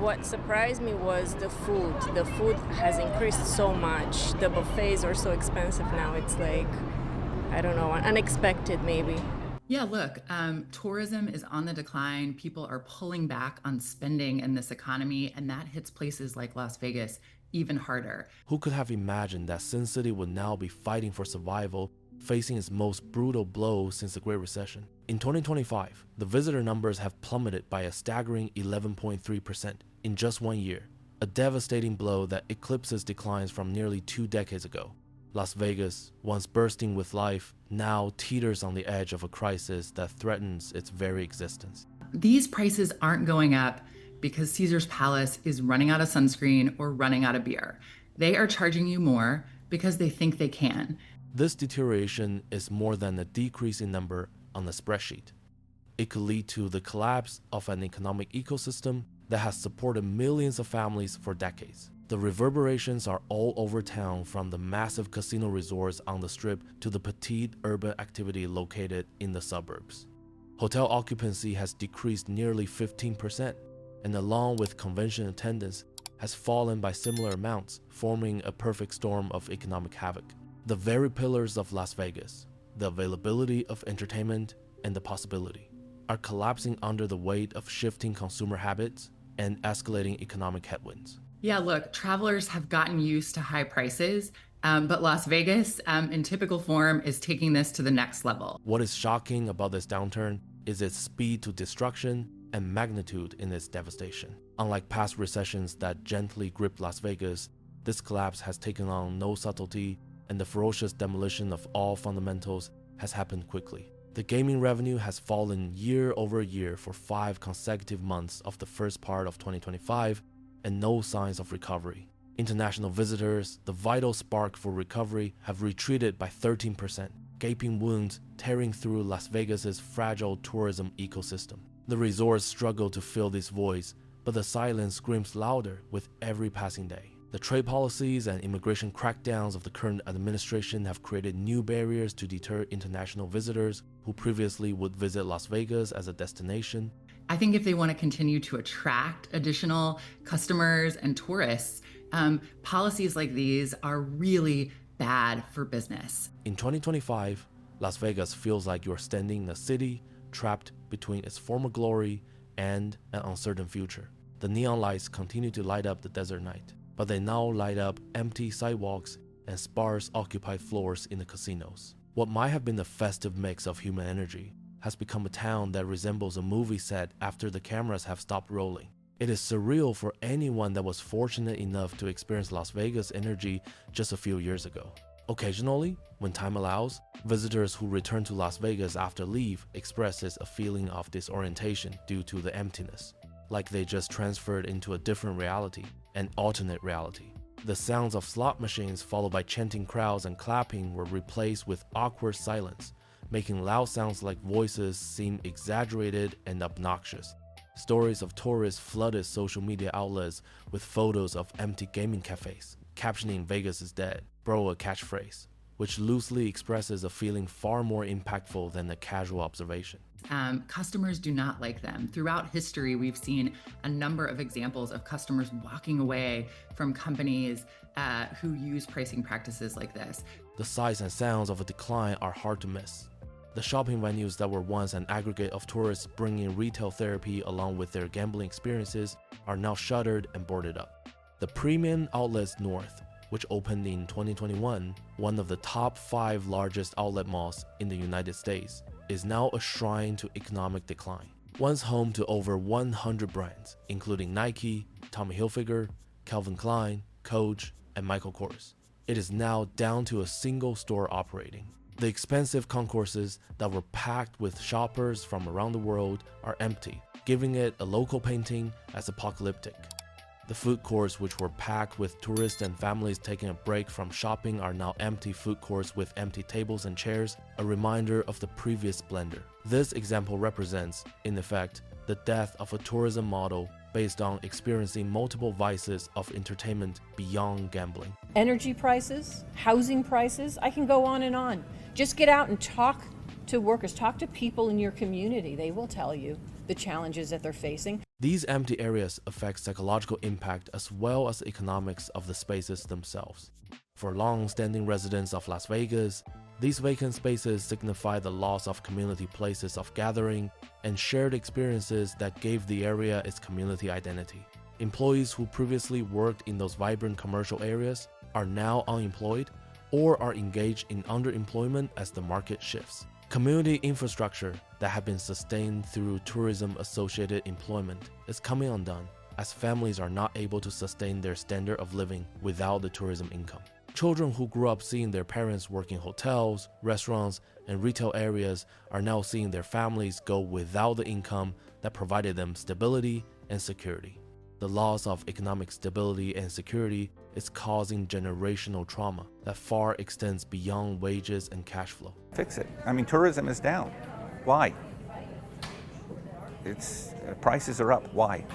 What surprised me was the food. The food has increased so much. The buffets are so expensive now. It's like, I don't know, unexpected maybe. Yeah, look, tourism is on the decline. People are pulling back on spending in this economy, and that hits places like Las Vegas even harder. Who could have imagined that Sin City would now be fighting for survival, facing its most brutal blow since the Great Recession? In 2025, the visitor numbers have plummeted by a staggering 11.3% in just 1 year, a devastating blow that eclipses declines from nearly 2 decades ago. Las Vegas, once bursting with life, now teeters on the edge of a crisis that threatens its very existence. These prices aren't going up because Caesar's Palace is running out of sunscreen or running out of beer. They are charging you more because they think they can. This deterioration is more than a decrease in number on the spreadsheet. It could lead to the collapse of an economic ecosystem that has supported millions of families for decades. The reverberations are all over town, from the massive casino resorts on the Strip to the petite urban activity located in the suburbs. Hotel occupancy has decreased nearly 15%, and along with convention attendance, has fallen by similar amounts, forming a perfect storm of economic havoc. The very pillars of Las Vegas, the availability of entertainment and the possibility, are collapsing under the weight of shifting consumer habits and escalating economic headwinds. Yeah, look, travelers have gotten used to high prices, but Las Vegas, in typical form, is taking this to the next level. What is shocking about this downturn is its speed to destruction and magnitude in its devastation. Unlike past recessions that gently gripped Las Vegas, this collapse has taken on no subtlety, and the ferocious demolition of all fundamentals has happened quickly. The gaming revenue has fallen year over year for 5 consecutive months of the first part of 2025, and no signs of recovery. International visitors, the vital spark for recovery, have retreated by 13%, gaping wounds tearing through Las Vegas's fragile tourism ecosystem. The resorts struggle to fill this voice, but the silence screams louder with every passing day. The trade policies and immigration crackdowns of the current administration have created new barriers to deter international visitors who previously would visit Las Vegas as a destination. I think if they want to continue to attract additional customers and tourists, policies like these are really bad for business. In 2025, Las Vegas feels like you're standing in a city trapped between its former glory and an uncertain future. The neon lights continue to light up the desert night, but they now light up empty sidewalks and sparse occupied floors in the casinos. What might have been a festive mix of human energy has become a town that resembles a movie set after the cameras have stopped rolling. It is surreal for anyone that was fortunate enough to experience Las Vegas energy just a few years ago. Occasionally, when time allows, visitors who return to Las Vegas after leave expresses a feeling of disorientation due to the emptiness, like they just transferred into a different reality, an alternate reality. The sounds of slot machines followed by chanting crowds and clapping were replaced with awkward silence, making loud sounds like voices seem exaggerated and obnoxious. Stories of tourists flooded social media outlets with photos of empty gaming cafes, captioning "Vegas is dead," bro, a catchphrase, which loosely expresses a feeling far more impactful than a casual observation. Customers do not like them. Throughout history, we've seen a number of examples of customers walking away from companies who use pricing practices like this. The sights and sounds of a decline are hard to miss. The shopping venues that were once an aggregate of tourists bringing retail therapy along with their gambling experiences are now shuttered and boarded up. The premium outlets North, which opened in 2021, one of the top 5 largest outlet malls in the United States, is now a shrine to economic decline. Once home to over 100 brands, including Nike, Tommy Hilfiger, Calvin Klein, Coach, and Michael Kors, it is now down to a single store operating. The expensive concourses that were packed with shoppers from around the world are empty, giving it a local painting as apocalyptic. The food courts, which were packed with tourists and families taking a break from shopping, are now empty food courts with empty tables and chairs, a reminder of the previous splendor. This example represents, in effect, the death of a tourism model based on experiencing multiple vices of entertainment beyond gambling. Energy prices, housing prices, I can go on and on. Just get out and talk to workers, talk to people in your community. They will tell you the challenges that they're facing. These empty areas affect psychological impact as well as the economics of the spaces themselves. For long-standing residents of Las Vegas, these vacant spaces signify the loss of community places of gathering and shared experiences that gave the area its community identity. Employees who previously worked in those vibrant commercial areas are now unemployed or are engaged in underemployment as the market shifts. Community infrastructure that had been sustained through tourism-associated employment is coming undone, as families are not able to sustain their standard of living without the tourism income. Children who grew up seeing their parents work in hotels, restaurants, and retail areas are now seeing their families go without the income that provided them stability and security. The loss of economic stability and security is causing generational trauma that far extends beyond wages and cash flow. Fix it. I mean, tourism is down. Why? Prices are up. Why?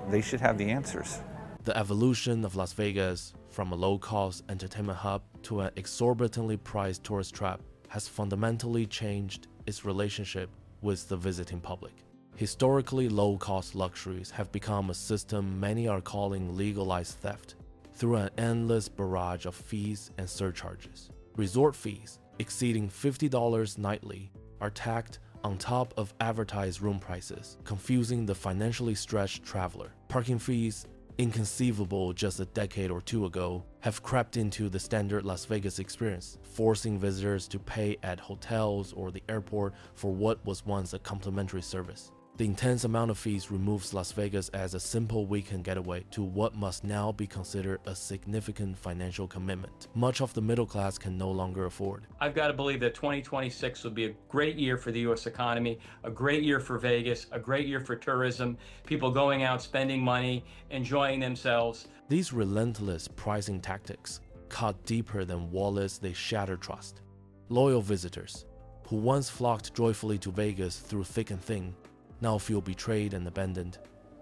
They should have the answers. The evolution of Las Vegas from a low-cost entertainment hub to an exorbitantly priced tourist trap has fundamentally changed its relationship with the visiting public. Historically low-cost luxuries have become a system many are calling legalized theft through an endless barrage of fees and surcharges. Resort fees exceeding $50 nightly are tacked on top of advertised room prices, confusing the financially stretched traveler. Parking fees, inconceivable just a decade or two ago, have crept into the standard Las Vegas experience, forcing visitors to pay at hotels or the airport for what was once a complimentary service. The intense amount of fees removes Las Vegas as a simple weekend getaway to what must now be considered a significant financial commitment much of the middle class can no longer afford. I've got to believe that 2026 will be a great year for the U.S. economy, a great year for Vegas, a great year for tourism, people going out, spending money, enjoying themselves. These relentless pricing tactics cut deeper than wallets they shatter trust. Loyal visitors, who once flocked joyfully to Vegas through thick and thin, now feel betrayed and abandoned,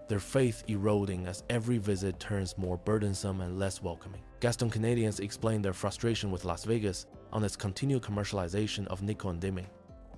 their faith eroding as every visit turns more burdensome and less welcoming. Gaston Canadians explain their frustration with Las Vegas on its continued commercialization of nickel and dimming.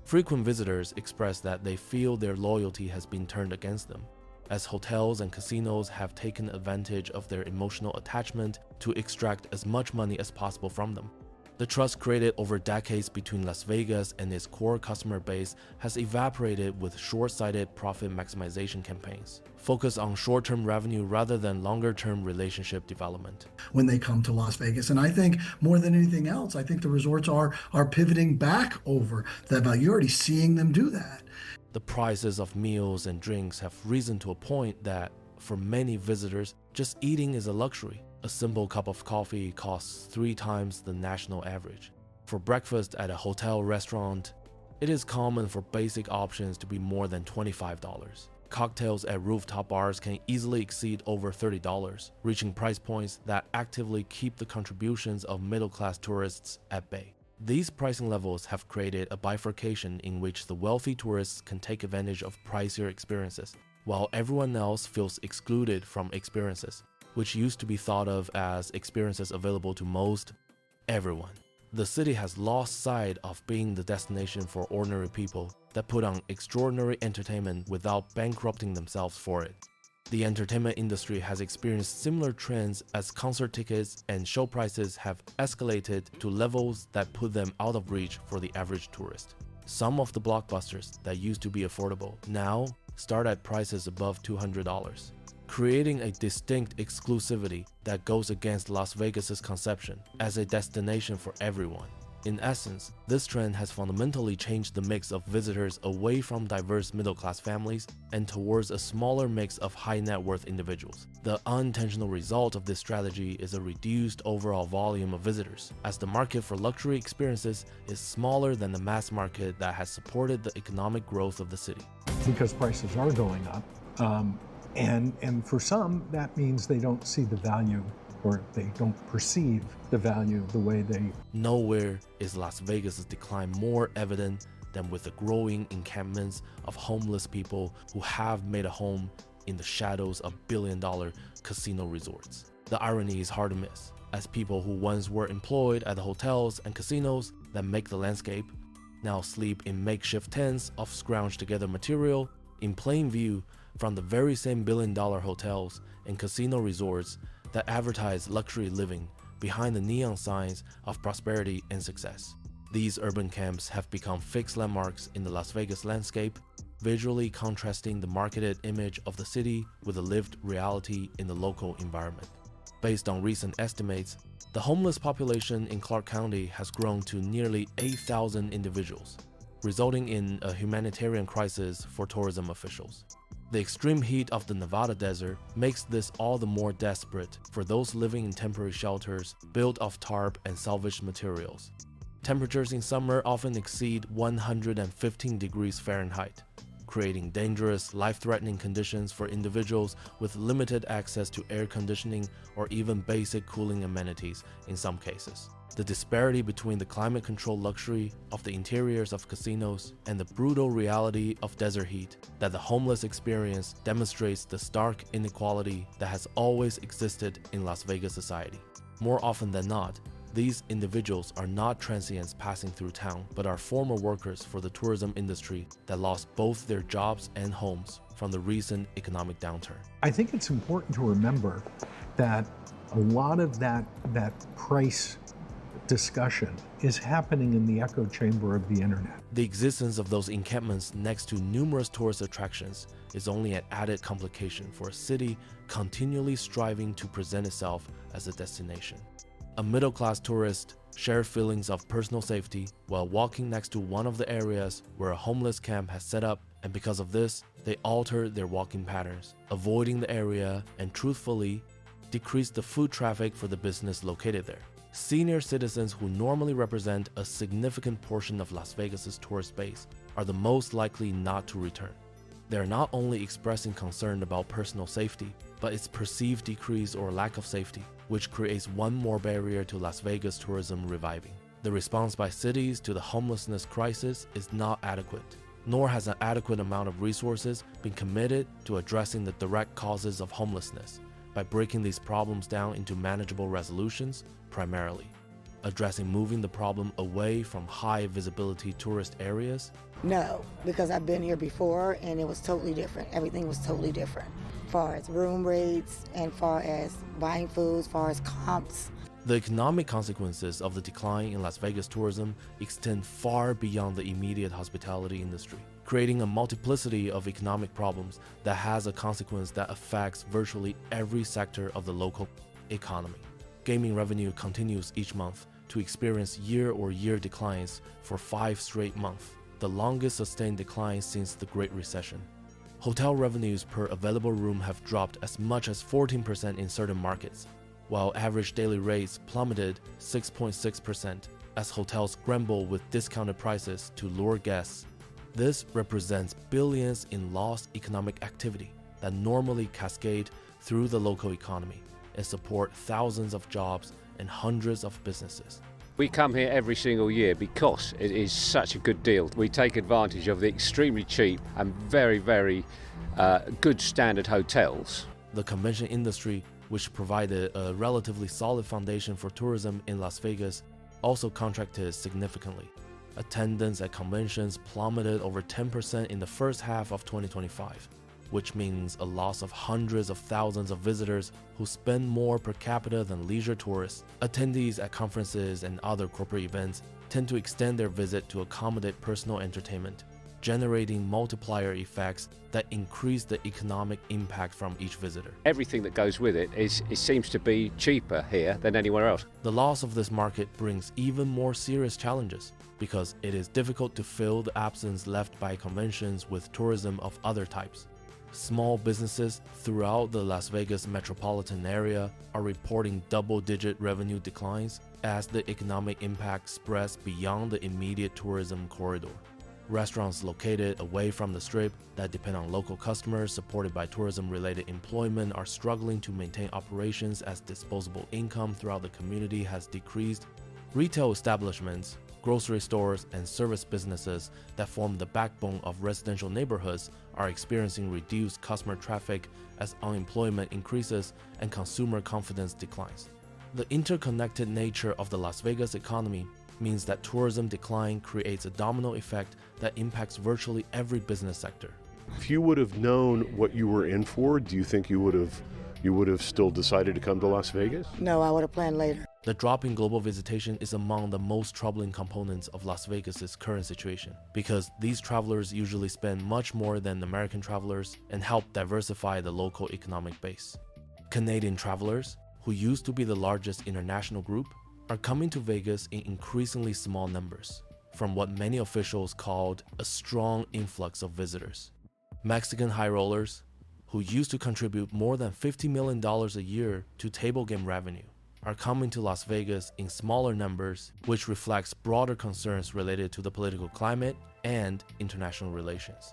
Frequent visitors express that they feel their loyalty has been turned against them, as hotels and casinos have taken advantage of their emotional attachment to extract as much money as possible from them. The trust created over decades between Las Vegas and its core customer base has evaporated with short-sighted profit maximization campaigns, focused on short-term revenue rather than longer-term relationship development. When they come to Las Vegas, and I think more than anything else, I think the resorts are pivoting back over that value. You're already seeing them do that. The prices of meals and drinks have risen to a point that, for many visitors, just eating is a luxury. A simple cup of coffee costs 3 times the national average. For breakfast at a hotel restaurant, it is common for basic options to be more than $25. Cocktails at rooftop bars can easily exceed over $30, reaching price points that actively keep the contributions of middle-class tourists at bay. These pricing levels have created a bifurcation in which the wealthy tourists can take advantage of pricier experiences, while everyone else feels excluded from experiences, which used to be thought of as experiences available to most everyone. The city has lost sight of being the destination for ordinary people that put on extraordinary entertainment without bankrupting themselves for it. The entertainment industry has experienced similar trends as concert tickets and show prices have escalated to levels that put them out of reach for the average tourist. Some of the blockbusters that used to be affordable now start at prices above $200. Creating a distinct exclusivity that goes against Las Vegas's conception as a destination for everyone. In essence, this trend has fundamentally changed the mix of visitors away from diverse middle-class families and towards a smaller mix of high-net-worth individuals. The unintentional result of this strategy is a reduced overall volume of visitors, as the market for luxury experiences is smaller than the mass market that has supported the economic growth of the city. Because prices are going up, and for some, that means they don't see the value, or they don't perceive the value the way they... Nowhere is Las Vegas' decline more evident than with the growing encampments of homeless people who have made a home in the shadows of billion-dollar casino resorts. The irony is hard to miss, as people who once were employed at the hotels and casinos that make the landscape now sleep in makeshift tents of scrounged-together material in plain view from the very same billion-dollar hotels and casino resorts that advertise luxury living behind the neon signs of prosperity and success. These urban camps have become fixed landmarks in the Las Vegas landscape, visually contrasting the marketed image of the city with the lived reality in the local environment. Based on recent estimates, the homeless population in Clark County has grown to nearly 8,000 individuals, resulting in a humanitarian crisis for tourism officials. The extreme heat of the Nevada desert makes this all the more desperate for those living in temporary shelters built of tarp and salvaged materials. Temperatures in summer often exceed 115 degrees Fahrenheit, creating dangerous, life-threatening conditions for individuals with limited access to air conditioning or even basic cooling amenities in some cases. The disparity between the climate-controlled luxury of the interiors of casinos and the brutal reality of desert heat that the homeless experience demonstrates the stark inequality that has always existed in Las Vegas society. More often than not, these individuals are not transients passing through town, but are former workers for the tourism industry that lost both their jobs and homes from the recent economic downturn. I think it's important to remember that a lot of that price discussion is happening in the echo chamber of the internet. The existence of those encampments next to numerous tourist attractions is only an added complication for a city continually striving to present itself as a destination. A middle-class tourist shared feelings of personal safety while walking next to one of the areas where a homeless camp has set up, and because of this, they altered their walking patterns, avoiding the area and truthfully decreased the foot traffic for the business located there. Senior citizens who normally represent a significant portion of Las Vegas's tourist base are the most likely not to return. They are not only expressing concern about personal safety, but its perceived decrease or lack of safety, which creates one more barrier to Las Vegas tourism reviving. The response by cities to the homelessness crisis is not adequate, nor has an adequate amount of resources been committed to addressing the direct causes of homelessness by breaking these problems down into manageable resolutions, primarily addressing moving the problem away from high visibility tourist areas. No, because I've been here before and it was totally different. Everything was totally different. As far as room rates and far as buying foods, as far as comps. The economic consequences of the decline in Las Vegas tourism extend far beyond the immediate hospitality industry, creating a multiplicity of economic problems that has a consequence that affects virtually every sector of the local economy. Gaming revenue continues each month to experience year-over-year declines for 5 straight months, the longest sustained decline since the Great Recession. Hotel revenues per available room have dropped as much as 14% in certain markets, while average daily rates plummeted 6.6% as hotels scramble with discounted prices to lure guests. This represents billions in lost economic activity that normally cascade through the local economy and support thousands of jobs and hundreds of businesses. We come here every single year because it is such a good deal. We take advantage of the extremely cheap and very, very good standard hotels. The convention industry, which provided a relatively solid foundation for tourism in Las Vegas, also contracted significantly. Attendance at conventions plummeted over 10% in the first half of 2025, which means a loss of hundreds of thousands of visitors who spend more per capita than leisure tourists. Attendees at conferences and other corporate events tend to extend their visit to accommodate personal entertainment, generating multiplier effects that increase the economic impact from each visitor. Everything that goes with it seems to be cheaper here than anywhere else. The loss of this market brings even more serious challenges because it is difficult to fill the absence left by conventions with tourism of other types. Small businesses throughout the Las Vegas metropolitan area are reporting double-digit revenue declines as the economic impact spreads beyond the immediate tourism corridor. Restaurants located away from the Strip that depend on local customers supported by tourism-related employment are struggling to maintain operations as disposable income throughout the community has decreased. Retail establishments, grocery stores, and service businesses that form the backbone of residential neighborhoods are experiencing reduced customer traffic as unemployment increases and consumer confidence declines. The interconnected nature of the Las Vegas economy means that tourism decline creates a domino effect that impacts virtually every business sector. If you would have known what you were in for, do you think you would have still decided to come to Las Vegas? No, I would have planned later. The drop in global visitation is among the most troubling components of Las Vegas's current situation, because these travelers usually spend much more than American travelers and help diversify the local economic base. Canadian travelers, who used to be the largest international group, are coming to Vegas in increasingly small numbers, from what many officials called a strong influx of visitors. Mexican high rollers, who used to contribute more than $50 million a year to table game revenue, are coming to Las Vegas in smaller numbers, which reflects broader concerns related to the political climate and international relations.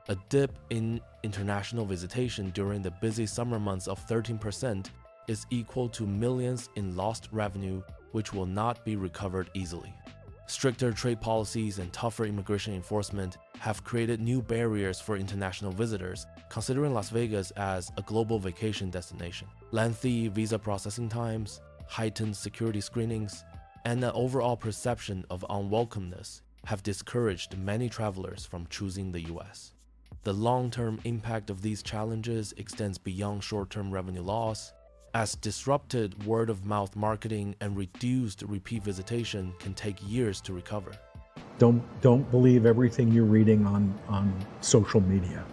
A dip in international visitation during the busy summer months of 13% is equal to millions in lost revenue, which will not be recovered easily. Stricter trade policies and tougher immigration enforcement have created new barriers for international visitors, considering Las Vegas as a global vacation destination. Lengthy visa processing times, heightened security screenings, and an overall perception of unwelcomeness have discouraged many travelers from choosing the US. The long-term impact of these challenges extends beyond short-term revenue loss, as disrupted word-of-mouth marketing and reduced repeat visitation can take years to recover. Don't believe everything you're reading on social media.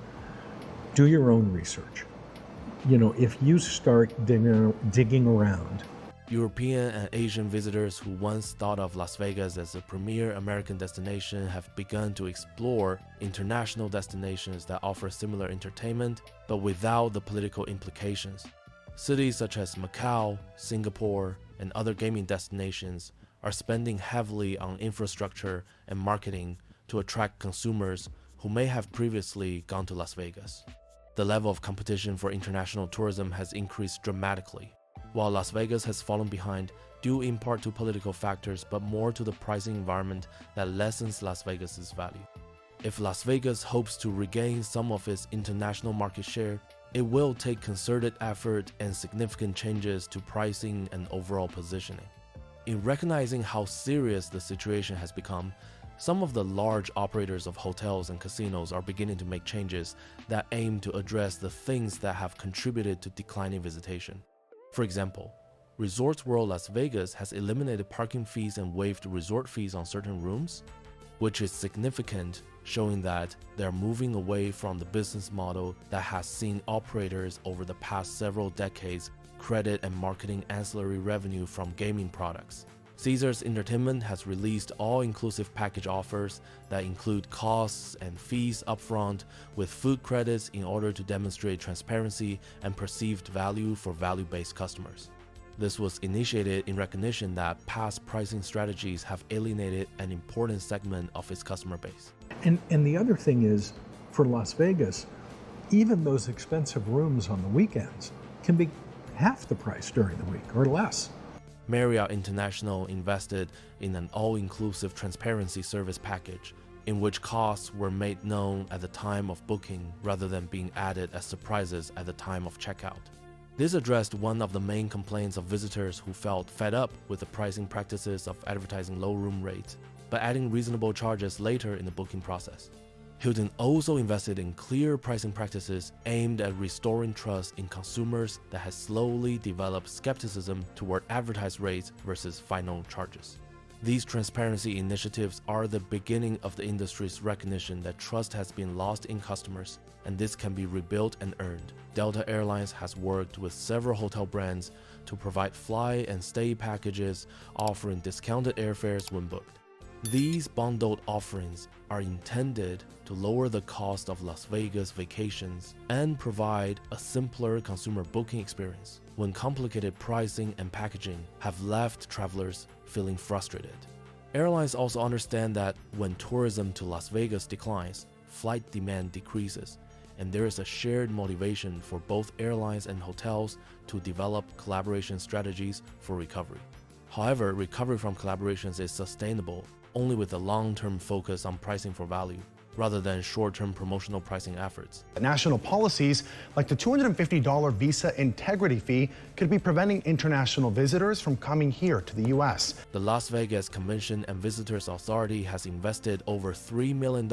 Do your own research. If you start digging around. European and Asian visitors who once thought of Las Vegas as a premier American destination have begun to explore international destinations that offer similar entertainment, but without the political implications. Cities such as Macau, Singapore, and other gaming destinations are spending heavily on infrastructure and marketing to attract consumers who may have previously gone to Las Vegas. The level of competition for international tourism has increased dramatically, while Las Vegas has fallen behind due in part to political factors but more to the pricing environment that lessens Las Vegas's value. If Las Vegas hopes to regain some of its international market share, it will take concerted effort and significant changes to pricing and overall positioning. In recognizing how serious the situation has become, some of the large operators of hotels and casinos are beginning to make changes that aim to address the things that have contributed to declining visitation. For example, Resorts World Las Vegas has eliminated parking fees and waived resort fees on certain rooms, which is significant, showing that they're moving away from the business model that has seen operators over the past several decades credit and marketing ancillary revenue from gaming products. Caesars Entertainment has released all-inclusive package offers that include costs and fees upfront with food credits in order to demonstrate transparency and perceived value for value-based customers. This was initiated in recognition that past pricing strategies have alienated an important segment of its customer base. And the other thing is, for Las Vegas, even those expensive rooms on the weekends can be half the price during the week or less. Marriott International invested in an all-inclusive transparency service package in which costs were made known at the time of booking rather than being added as surprises at the time of checkout. This addressed one of the main complaints of visitors who felt fed up with the pricing practices of advertising low room rates, by adding reasonable charges later in the booking process. Hilton also invested in clear pricing practices aimed at restoring trust in consumers that has slowly developed skepticism toward advertised rates versus final charges. These transparency initiatives are the beginning of the industry's recognition that trust has been lost in customers, and this can be rebuilt and earned. Delta Airlines has worked with several hotel brands to provide fly and stay packages offering discounted airfares when booked. These bundled offerings are intended to lower the cost of Las Vegas vacations and provide a simpler consumer booking experience when complicated pricing and packaging have left travelers feeling frustrated. Airlines also understand that when tourism to Las Vegas declines, flight demand decreases, and there is a shared motivation for both airlines and hotels to develop collaboration strategies for recovery. However, recovery from collaborations is sustainable only with a long-term focus on pricing for value, rather than short-term promotional pricing efforts. National policies like the $250 visa integrity fee could be preventing international visitors from coming here to the U.S. The Las Vegas Convention and Visitors Authority has invested over $3 million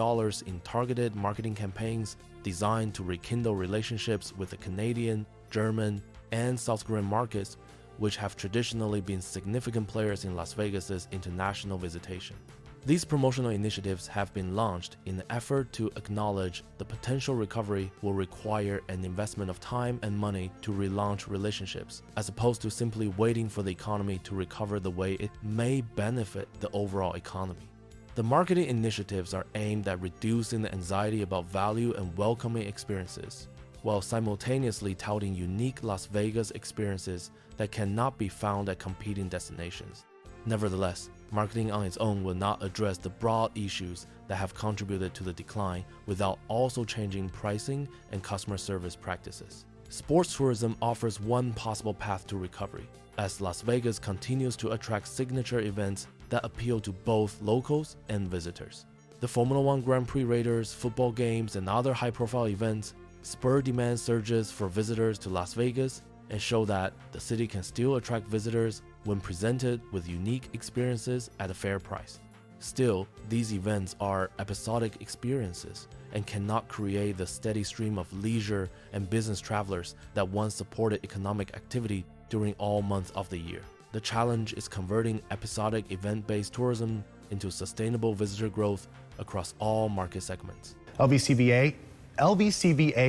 in targeted marketing campaigns designed to rekindle relationships with the Canadian, German, and South Korean markets, which have traditionally been significant players in Las Vegas's international visitation. These promotional initiatives have been launched in an effort to acknowledge the potential recovery will require an investment of time and money to relaunch relationships, as opposed to simply waiting for the economy to recover the way it may benefit the overall economy. The marketing initiatives are aimed at reducing the anxiety about value and welcoming experiences, while simultaneously touting unique Las Vegas experiences that cannot be found at competing destinations. Nevertheless, marketing on its own will not address the broad issues that have contributed to the decline without also changing pricing and customer service practices. Sports tourism offers one possible path to recovery, as Las Vegas continues to attract signature events that appeal to both locals and visitors. The Formula One Grand Prix races, football games, and other high-profile events spur demand surges for visitors to Las Vegas and show that the city can still attract visitors when presented with unique experiences at a fair price. Still, these events are episodic experiences and cannot create the steady stream of leisure and business travelers that once supported economic activity during all months of the year. The challenge is converting episodic event-based tourism into sustainable visitor growth across all market segments. LVCVA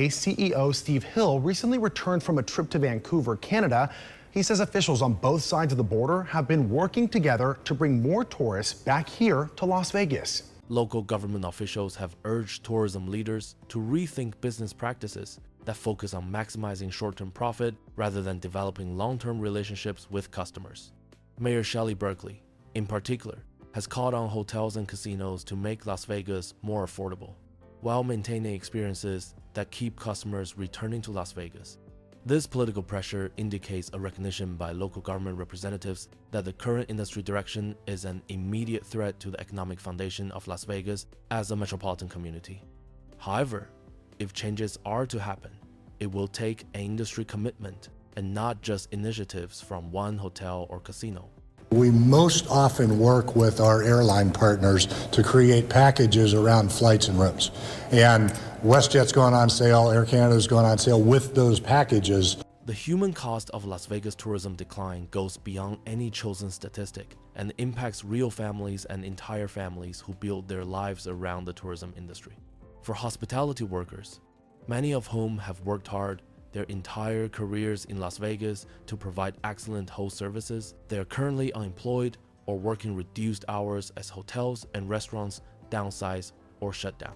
CEO Steve Hill recently returned from a trip to Vancouver, Canada. He says officials on both sides of the border have been working together to bring more tourists back here to Las Vegas. Local government officials have urged tourism leaders to rethink business practices that focus on maximizing short-term profit rather than developing long-term relationships with customers. Mayor Shelley Berkeley, in particular, has called on hotels and casinos to make Las Vegas more affordable, while maintaining experiences that keep customers returning to Las Vegas. This political pressure indicates a recognition by local government representatives that the current industry direction is an immediate threat to the economic foundation of Las Vegas as a metropolitan community. However, if changes are to happen, it will take an industry commitment and not just initiatives from one hotel or casino. We most often work with our airline partners to create packages around flights and rooms. And WestJet's going on sale, Air Canada's going on sale with those packages. The human cost of Las Vegas tourism decline goes beyond any chosen statistic and impacts real families and entire families who build their lives around the tourism industry. For hospitality workers, many of whom have worked hard their entire careers in Las Vegas to provide excellent host services, they are currently unemployed or working reduced hours as hotels and restaurants downsize or shut down.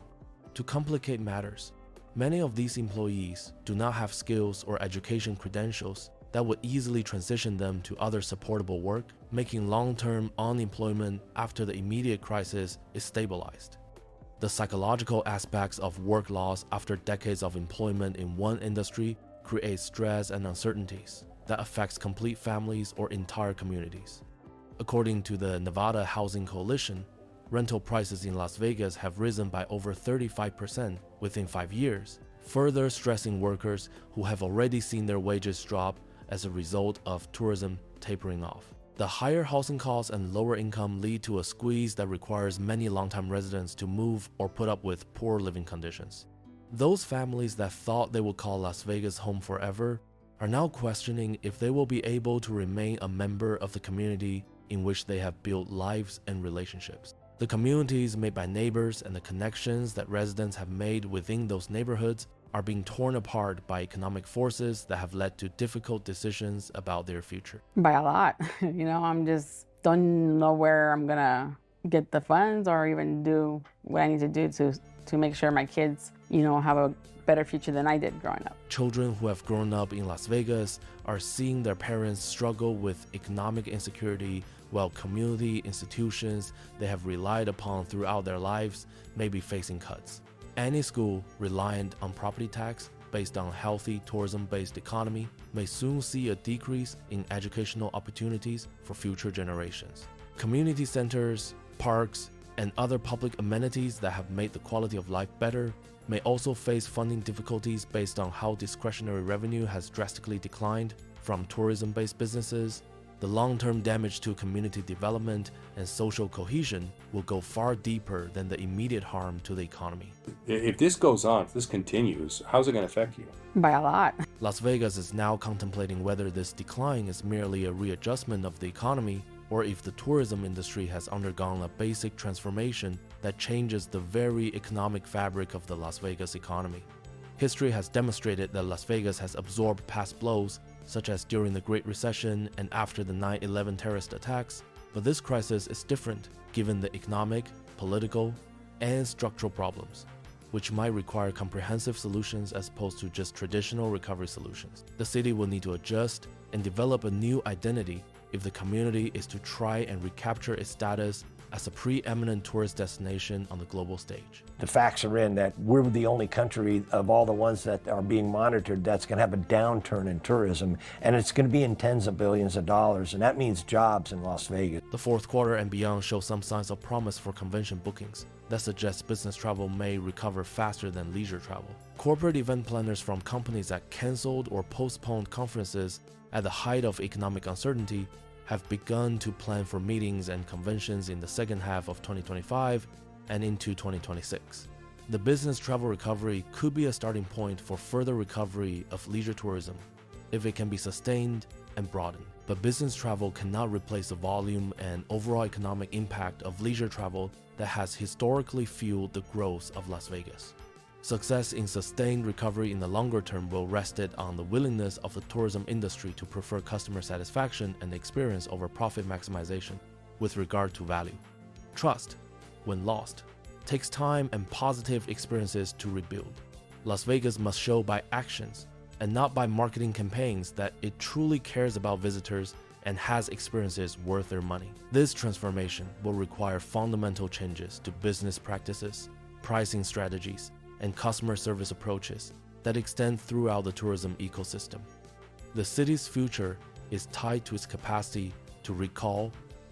To complicate matters, many of these employees do not have skills or education credentials that would easily transition them to other supportable work, making long-term unemployment after the immediate crisis is stabilized. The psychological aspects of work loss after decades of employment in one industry create stress and uncertainties that affects complete families or entire communities. According to the Nevada Housing Coalition, rental prices in Las Vegas have risen by over 35% within 5 years, further stressing workers who have already seen their wages drop as a result of tourism tapering off. The higher housing costs and lower income lead to a squeeze that requires many longtime residents to move or put up with poor living conditions. Those families that thought they would call Las Vegas home forever are now questioning if they will be able to remain a member of the community in which they have built lives and relationships. The communities made by neighbors and the connections that residents have made within those neighborhoods are being torn apart by economic forces that have led to difficult decisions about their future. By a lot. I'm just don't know where I'm gonna get the funds or even do what I need to do to make sure my kids, have a better future than I did growing up. Children who have grown up in Las Vegas are seeing their parents struggle with economic insecurity, while community institutions they have relied upon throughout their lives may be facing cuts. Any school reliant on property tax based on a healthy tourism-based economy may soon see a decrease in educational opportunities for future generations. Community centers, parks, and other public amenities that have made the quality of life better may also face funding difficulties based on how discretionary revenue has drastically declined from tourism-based businesses, The long-term damage to community development and social cohesion will go far deeper than the immediate harm to the economy. If this goes on, if this continues, how's it going to affect you? By a lot. Las Vegas is now contemplating whether this decline is merely a readjustment of the economy or if the tourism industry has undergone a basic transformation that changes the very economic fabric of the Las Vegas economy. History has demonstrated that Las Vegas has absorbed past blows, such as during the Great Recession and after the 9/11 terrorist attacks, but this crisis is different given the economic, political, and structural problems, which might require comprehensive solutions as opposed to just traditional recovery solutions. The city will need to adjust and develop a new identity if the community is to try and recapture its status as a preeminent tourist destination on the global stage. The facts are in that we're the only country of all the ones that are being monitored that's going to have a downturn in tourism, and it's going to be in tens of billions of dollars, and that means jobs in Las Vegas. The fourth quarter and beyond show some signs of promise for convention bookings that suggests business travel may recover faster than leisure travel. Corporate event planners from companies that canceled or postponed conferences at the height of economic uncertainty have begun to plan for meetings and conventions in the second half of 2025 and into 2026. The business travel recovery could be a starting point for further recovery of leisure tourism if it can be sustained and broadened. But business travel cannot replace the volume and overall economic impact of leisure travel that has historically fueled the growth of Las Vegas. Success in sustained recovery in the longer term will rest it on the willingness of the tourism industry to prefer customer satisfaction and experience over profit maximization with regard to value. Trust, when lost, takes time and positive experiences to rebuild. Las Vegas must show by actions and not by marketing campaigns that it truly cares about visitors and has experiences worth their money. This transformation will require fundamental changes to business practices, pricing strategies, and customer service approaches that extend throughout the tourism ecosystem. The city's future is tied to its capacity to recall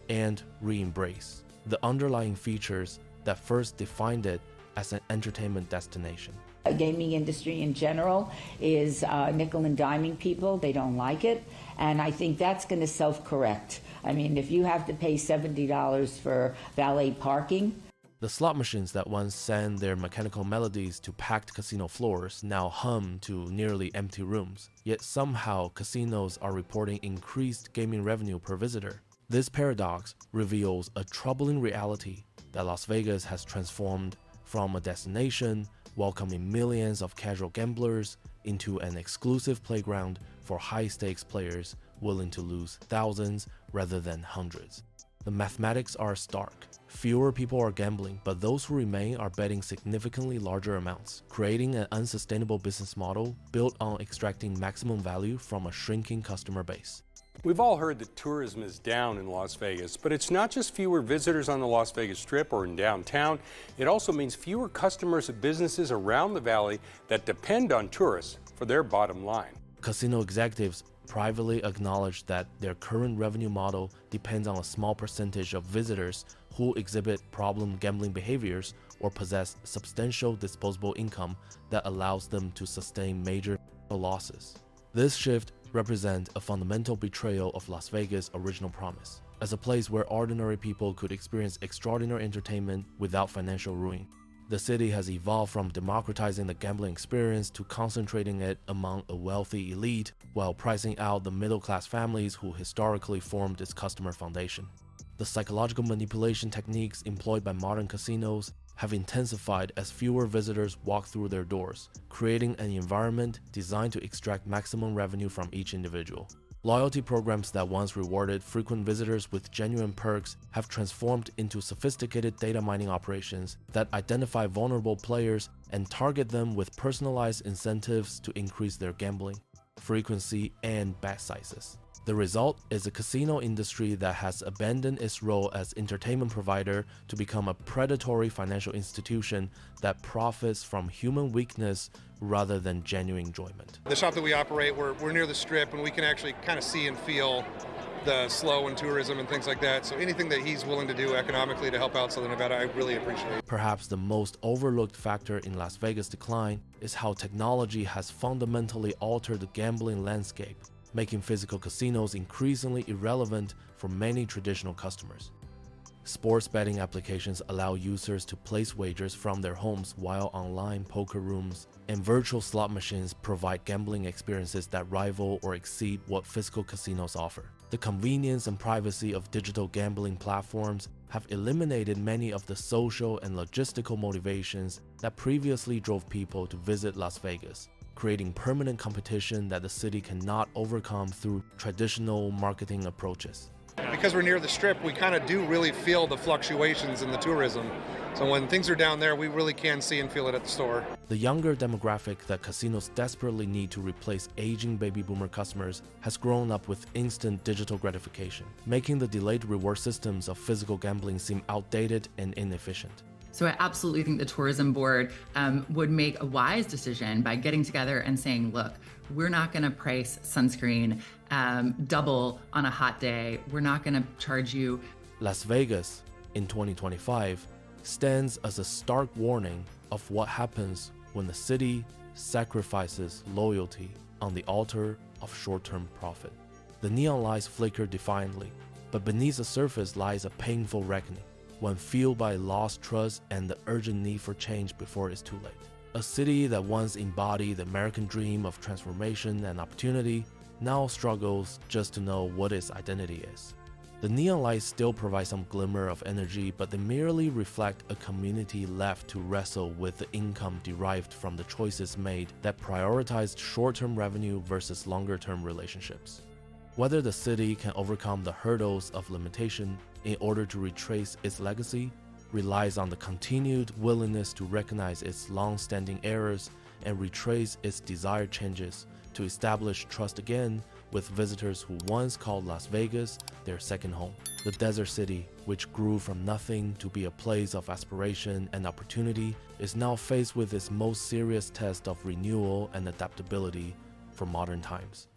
and re-embrace the underlying features that first defined it as an entertainment destination. The gaming industry in general is nickel and diming people. They don't like it. And I think that's going to self-correct. I mean, if you have to pay $70 for valet parking. The slot machines that once sang their mechanical melodies to packed casino floors now hum to nearly empty rooms, yet somehow casinos are reporting increased gaming revenue per visitor. This paradox reveals a troubling reality that Las Vegas has transformed from a destination welcoming millions of casual gamblers into an exclusive playground for high-stakes players willing to lose thousands rather than hundreds. The mathematics are stark. Fewer people are gambling, but those who remain are betting significantly larger amounts, creating an unsustainable business model built on extracting maximum value from a shrinking customer base. We've all heard that tourism is down in Las Vegas, but it's not just fewer visitors on the Las Vegas Strip or in downtown. It also means fewer customers of businesses around the valley that depend on tourists for their bottom line. Casino executives privately acknowledge that their current revenue model depends on a small percentage of visitors who exhibit problem gambling behaviors or possess substantial disposable income that allows them to sustain major losses. This shift represents a fundamental betrayal of Las Vegas' original promise, as a place where ordinary people could experience extraordinary entertainment without financial ruin. The city has evolved from democratizing the gambling experience to concentrating it among a wealthy elite while pricing out the middle-class families who historically formed its customer foundation. The psychological manipulation techniques employed by modern casinos have intensified as fewer visitors walk through their doors, creating an environment designed to extract maximum revenue from each individual. Loyalty programs that once rewarded frequent visitors with genuine perks have transformed into sophisticated data mining operations that identify vulnerable players and target them with personalized incentives to increase their gambling frequency and bet sizes. The result is a casino industry that has abandoned its role as entertainment provider to become a predatory financial institution that profits from human weakness rather than genuine enjoyment. The shop that we operate, we're near the Strip, and we can actually kind of see and feel the slow in tourism and things like that. So anything that he's willing to do economically to help out Southern Nevada, I really appreciate. Perhaps the most overlooked factor in Las Vegas' decline is how technology has fundamentally altered the gambling landscape. making physical casinos increasingly irrelevant for many traditional customers. Sports betting applications allow users to place wagers from their homes, while online poker rooms and virtual slot machines provide gambling experiences that rival or exceed what physical casinos offer. The convenience and privacy of digital gambling platforms have eliminated many of the social and logistical motivations that previously drove people to visit Las Vegas, creating permanent competition that the city cannot overcome through traditional marketing approaches. Because we're near the Strip, we kind of do really feel the fluctuations in the tourism. So when things are down there, we really can see and feel it at the store. The younger demographic that casinos desperately need to replace aging baby boomer customers has grown up with instant digital gratification, making the delayed reward systems of physical gambling seem outdated and inefficient. So I absolutely think the tourism board would make a wise decision by getting together and saying, look, we're not going to price sunscreen double on a hot day. We're not going to charge you. Las Vegas in 2025 stands as a stark warning of what happens when the city sacrifices loyalty on the altar of short-term profit. The neon lights flicker defiantly, but beneath the surface lies a painful reckoning, one fueled by lost trust and the urgent need for change before it's too late. A city that once embodied the American dream of transformation and opportunity now struggles just to know what its identity is. The neon lights still provide some glimmer of energy, but they merely reflect a community left to wrestle with the income derived from the choices made that prioritized short-term revenue versus longer-term relationships. Whether the city can overcome the hurdles of limitation in order to retrace its legacy relies on the continued willingness to recognize its long-standing errors and retrace its desired changes to establish trust again with visitors who once called Las Vegas their second home. The desert city, which grew from nothing to be a place of aspiration and opportunity, is now faced with its most serious test of renewal and adaptability for modern times.